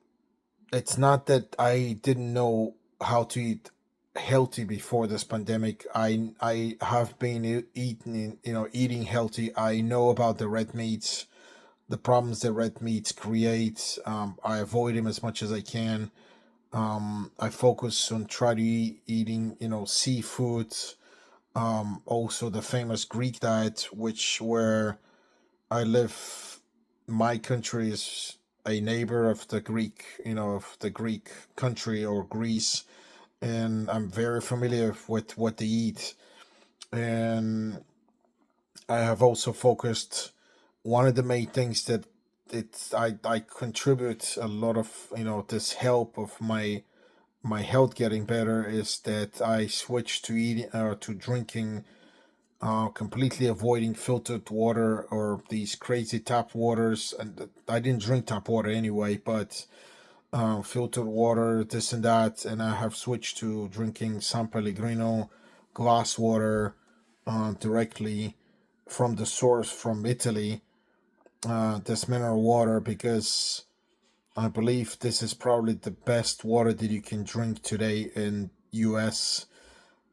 it's not that I didn't know how to eat healthy before this pandemic. I have been eating, eating healthy. I know about the red meats, the problems that red meats create. I avoid them as much as I can. I focus on try to eating, seafood. Also the famous Greek diet, which where I live, my country is a neighbor of the Greek, of the Greek country or Greece, and I'm very familiar with what they eat. And I have also focused, one of the main things that I contribute a lot of, this help of my health getting better is that I switched to eating to drinking, completely avoiding filtered water or these crazy tap waters. And I didn't drink tap water anyway, but filtered water, this and that. And I have switched to drinking San Pellegrino glass water directly from the source from Italy, this mineral water, because I believe this is probably the best water that you can drink today in US,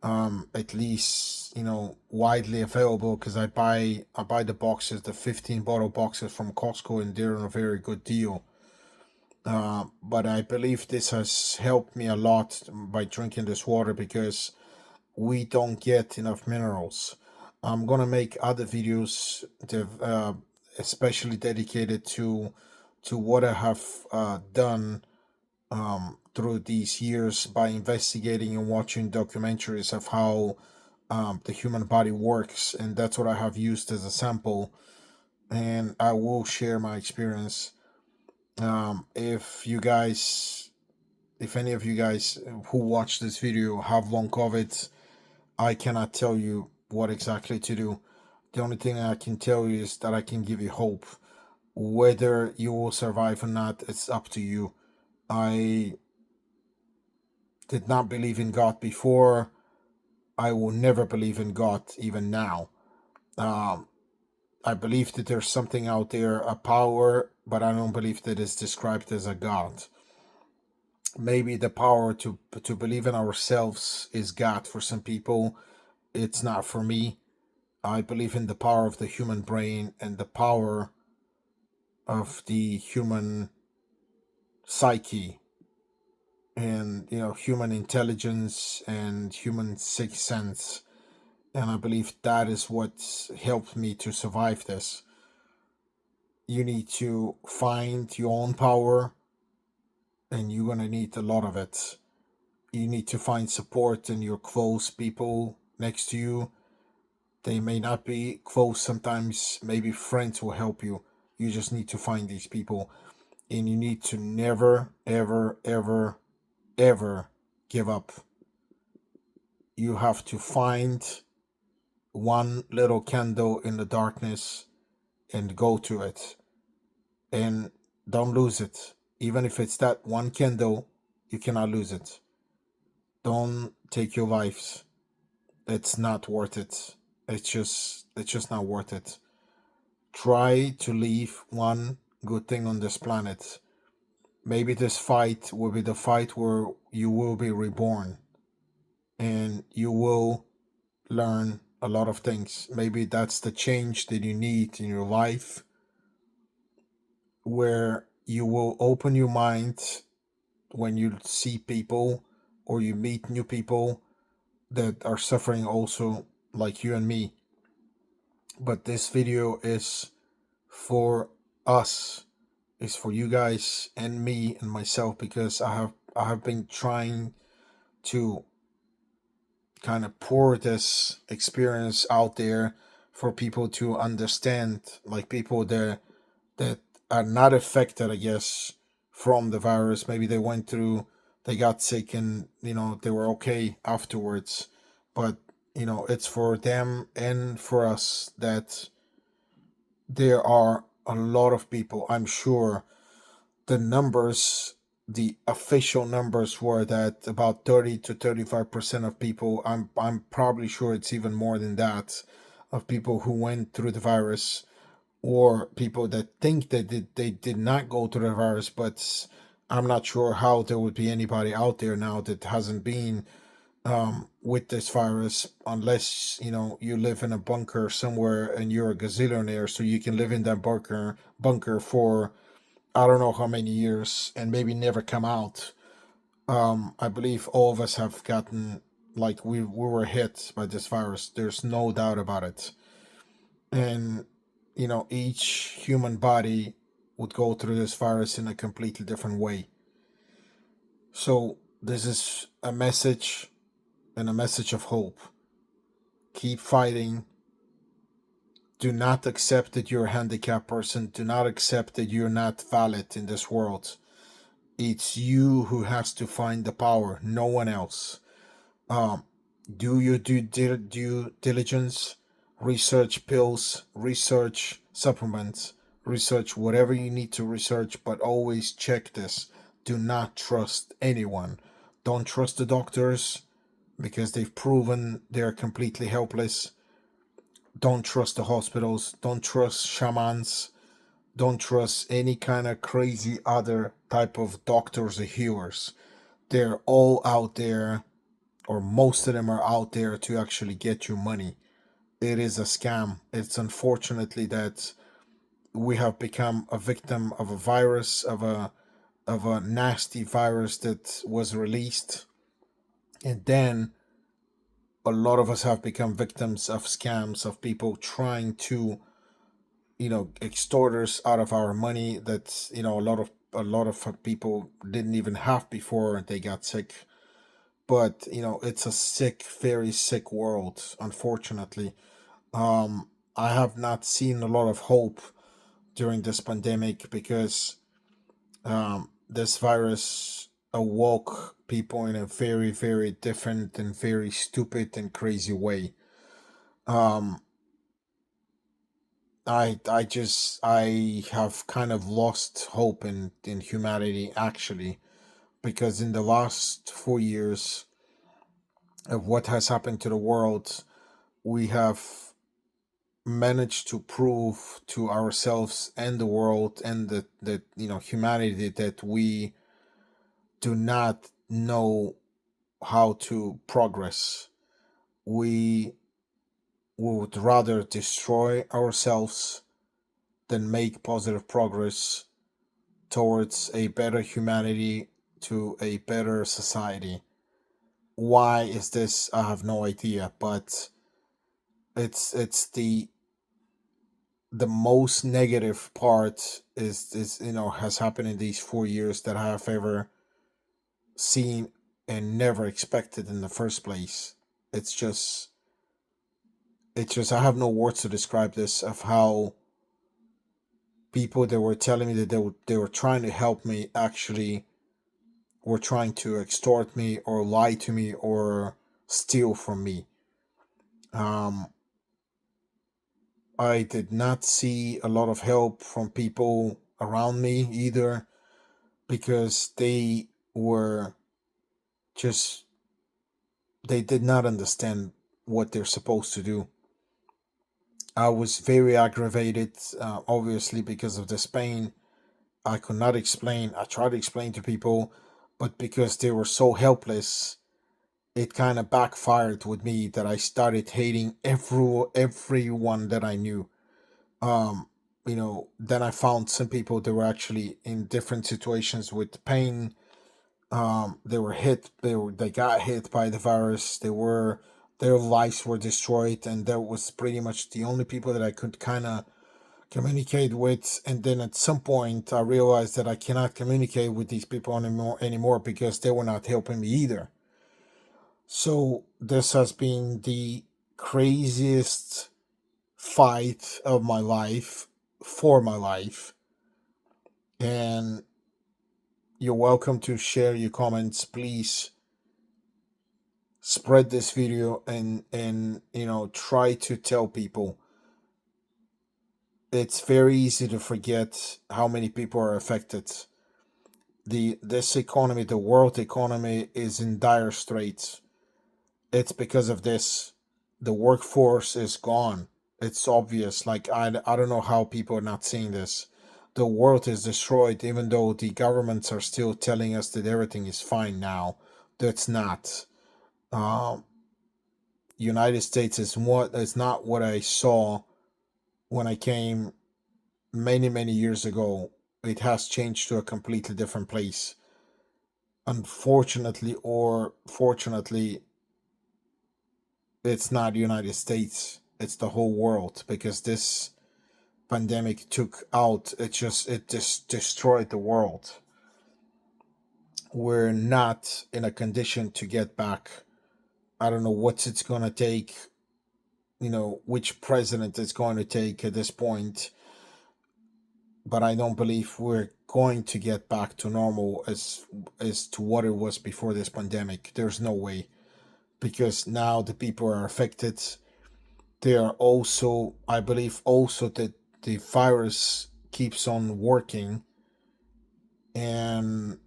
at least widely available, because I buy the boxes, the 15 bottle boxes from Costco, and they're on a very good deal. But I believe this has helped me a lot by drinking this water, because we don't get enough minerals. I'm gonna make other videos that, especially dedicated to what I have done through these years by investigating and watching documentaries of how the human body works, and that's what I have used as a sample. And I will share my experience. If any of you guys who watch this video have long COVID, I cannot tell you what exactly to do. The only thing I can tell you is that I can give you hope. Whether you will survive or not, it's up to you. I did not believe in God before. I will never believe in God even now. Um, I believe that there's something out there, a power, but I don't believe that it's described as a God. Maybe the power to believe in ourselves is God for some people. It's not for me. I believe in the power of the human brain and the power of the human psyche, and human intelligence and human sixth sense. And I believe that is what helped me to survive this. You need to find your own power, and you're going to need a lot of it. You need to find support in your close people next to you. They may not be close sometimes, maybe friends will help you. You just need to find these people. And you need to never, ever, ever, ever give up. You have to find one little candle in the darkness and go to it. And don't lose it. Even if it's that one candle, you cannot lose it. Don't take your lives. It's not worth it. It's just not worth it. Try to leave one good thing on this planet. Maybe this fight will be the fight where you will be reborn and you will learn a lot of things. Maybe that's the change that you need in your life, where you will open your mind when you see people or you meet new people that are suffering also like you and me. But this video is for us, is for you guys and me and myself, because I have been trying to kind of pour this experience out there for people to understand, like people that are not affected, I guess, from the virus. Maybe they got sick, and they were okay afterwards. But it's for them and for us that there are a lot of people. I'm sure the numbers. the official numbers were that about 30 to 35% of people, I'm probably sure it's even more than that, of people who went through the virus, or people that think that they did not go through the virus, but I'm not sure how there would be anybody out there now that hasn't been with this virus, unless you live in a bunker somewhere and you're a gazillionaire, so you can live in that bunker for I don't know how many years and maybe never come out. I believe all of us have gotten, like, we were hit by this virus. There's no doubt about it. And each human body would go through this virus in a completely different way. So this is a message, and a message of hope. Keep fighting. Do not accept that you're a handicapped person. Do not accept that you're not valid in this world. It's you who has to find the power, no one else. Um, do your due diligence, research pills, research supplements, research whatever you need to research, but always check this. Do not trust anyone. Don't trust the doctors because they've proven they're completely helpless. Don't trust the hospitals. Don't trust shamans. Don't trust any kind of crazy other type of doctors or healers. They're all out there, or most of them are out there to actually get you money. It is a scam. It's unfortunately that we have become a victim of a virus, of a nasty virus that was released, and then a lot of us have become victims of scams, of people trying to extort us out of our money that a lot of people didn't even have before they got sick. But it's a sick, very sick world, unfortunately. um I have not seen a lot of hope during this pandemic because this virus awoke people in a very, very different and very stupid and crazy way. um I have kind of lost hope in humanity, actually, because in the last 4 years of what has happened to the world, we have managed to prove to ourselves and the world and that humanity that we do not know how to progress. We would rather destroy ourselves than make positive progress towards a better humanity, to a better society. Why is this? I have no idea, but it's the most negative part is has happened in these 4 years that I have ever seen and never expected in the first place. It's just I have no words to describe this, of how people that were telling me that they were trying to help me actually were trying to extort me or lie to me or steal from me. Um, I did not see a lot of help from people around me either, because were just they did not understand what they're supposed to do. I was very aggravated, obviously, because of this pain. I could not explain. I tried to explain to people, but because they were so helpless, it kind of backfired with me that I started hating everyone that I knew. Um, then I found some people that were actually in different situations with pain. They were hit. They got hit by the virus. Their lives were destroyed, and that was pretty much the only people that I could kind of communicate with. And then at some point, I realized that I cannot communicate with these people anymore because they were not helping me either. So this has been the craziest fight of my life, for my life. And you're welcome to share your comments. Please spread this video, and try to tell people. It's very easy to forget how many people are affected. this economy, the world economy, is in dire straits. It's because of this. The workforce is gone. It's obvious. Like, I don't know how people are not seeing this. The world is destroyed, even though the governments are still telling us that everything is fine now. That's not. Um, United States is not what I saw when I came many years ago. It has changed to a completely different place. Unfortunately or fortunately, it's not United States. It's the whole world, because this pandemic took out. It just destroyed the world. We're not in a condition to get back. I don't know what it's gonna take. Which president it's going to take at this point, but I don't believe we're going to get back to normal as to what it was before this pandemic. There's no way, because now the people are affected. They are also, I believe, also that the virus keeps on working, and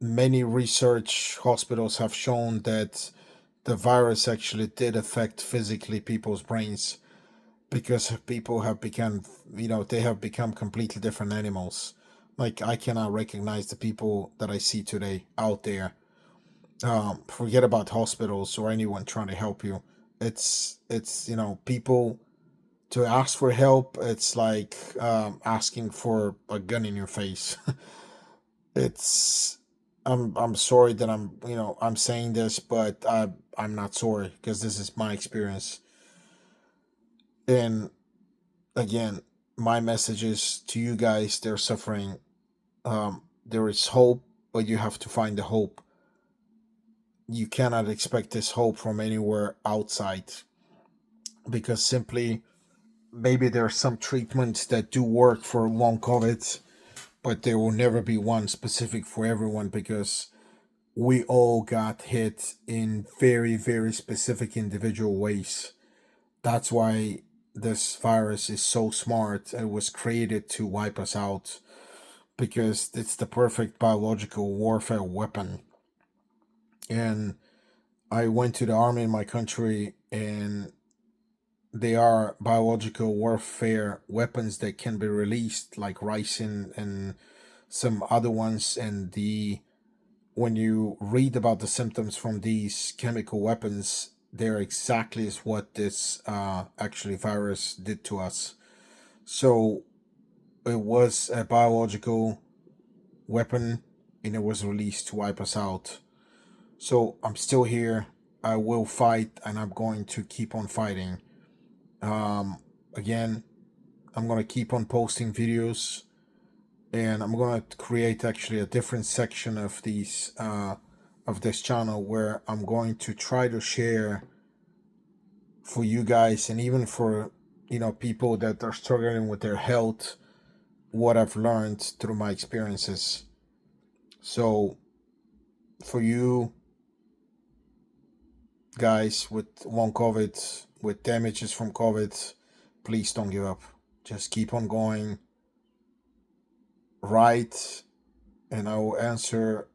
many research hospitals have shown that the virus actually did affect physically people's brains, because people have become, they have become completely different animals. Like, I cannot recognize the people that I see today out there. Forget about hospitals or anyone trying to help you. It's people, to ask for help, it's like asking for a gun in your face. it's I'm sorry that I'm saying this, but I'm not sorry, because this is my experience. And again, my message is to you guys. They're suffering. There is hope, but you have to find the hope. You cannot expect this hope from anywhere outside, because simply, maybe there are some treatments that do work for long COVID, but there will never be one specific for everyone, because we all got hit in very specific individual ways. That's why this virus is so smart. It was created to wipe us out, because it's the perfect biological warfare weapon. And I went to the army in my country, and they are biological warfare weapons that can be released, like ricin and some other ones. And when you read about the symptoms from these chemical weapons, they're exactly as what this actually virus did to us. So it was a biological weapon, and it was released to wipe us out. So I'm still here. I will fight, and I'm going to keep on fighting. Again, I'm going to keep on posting videos, and I'm going to create actually a different section of these of this channel, where I'm going to try to share for you guys, and even for people that are struggling with their health, what I've learned through my experiences. So for you guys with long COVID, with damages from COVID, please don't give up. Just keep on going. Write, and I will answer,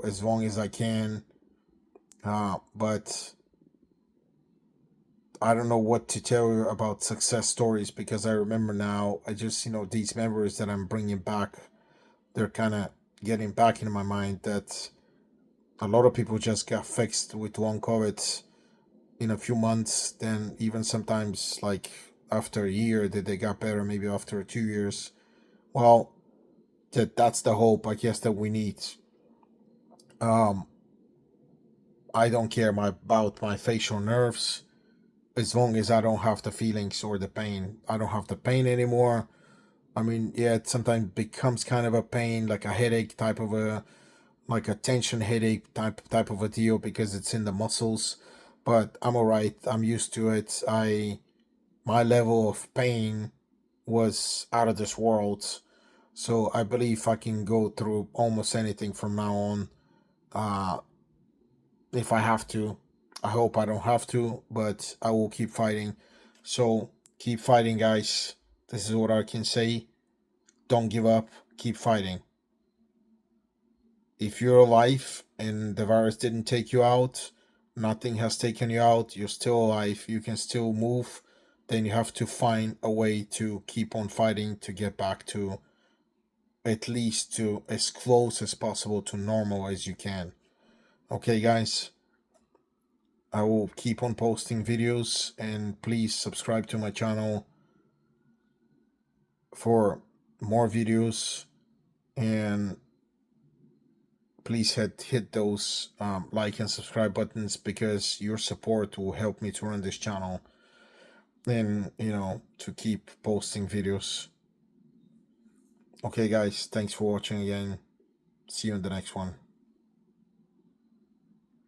as long as I can. But I don't know what to tell you about success stories, because I remember now. I just, these memories that I'm bringing back, they're kind of getting back into my mind, that a lot of people just got fixed with long COVID in a few months, then even sometimes like after a year that they got better, maybe after 2 years. Well, that's the hope, I guess, that we need. Um, I don't care about my facial nerves, as long as I don't have the feelings or the pain. I don't have the pain anymore. I mean, yeah, it sometimes becomes kind of a pain, like a headache type of like a tension headache type of a deal, because it's in the muscles. But I'm alright. I'm used to it. My level of pain was out of this world, so I believe I can go through almost anything from now on. Uh, if I have to. I hope I don't have to, but I will keep fighting. So keep fighting, guys. This is what I can say. Don't give up. Keep fighting. if you're alive and the virus didn't take you out, nothing has taken you out, you're still alive, you can still move, then you have to find a way to keep on fighting to get back to at least to as close as possible to normal as you can. Okay, guys, I will keep on posting videos, and please subscribe to my channel for more videos, and please hit those like and subscribe buttons, because your support will help me to run this channel and to keep posting videos. Okay, guys, thanks for watching again. See you in the next one.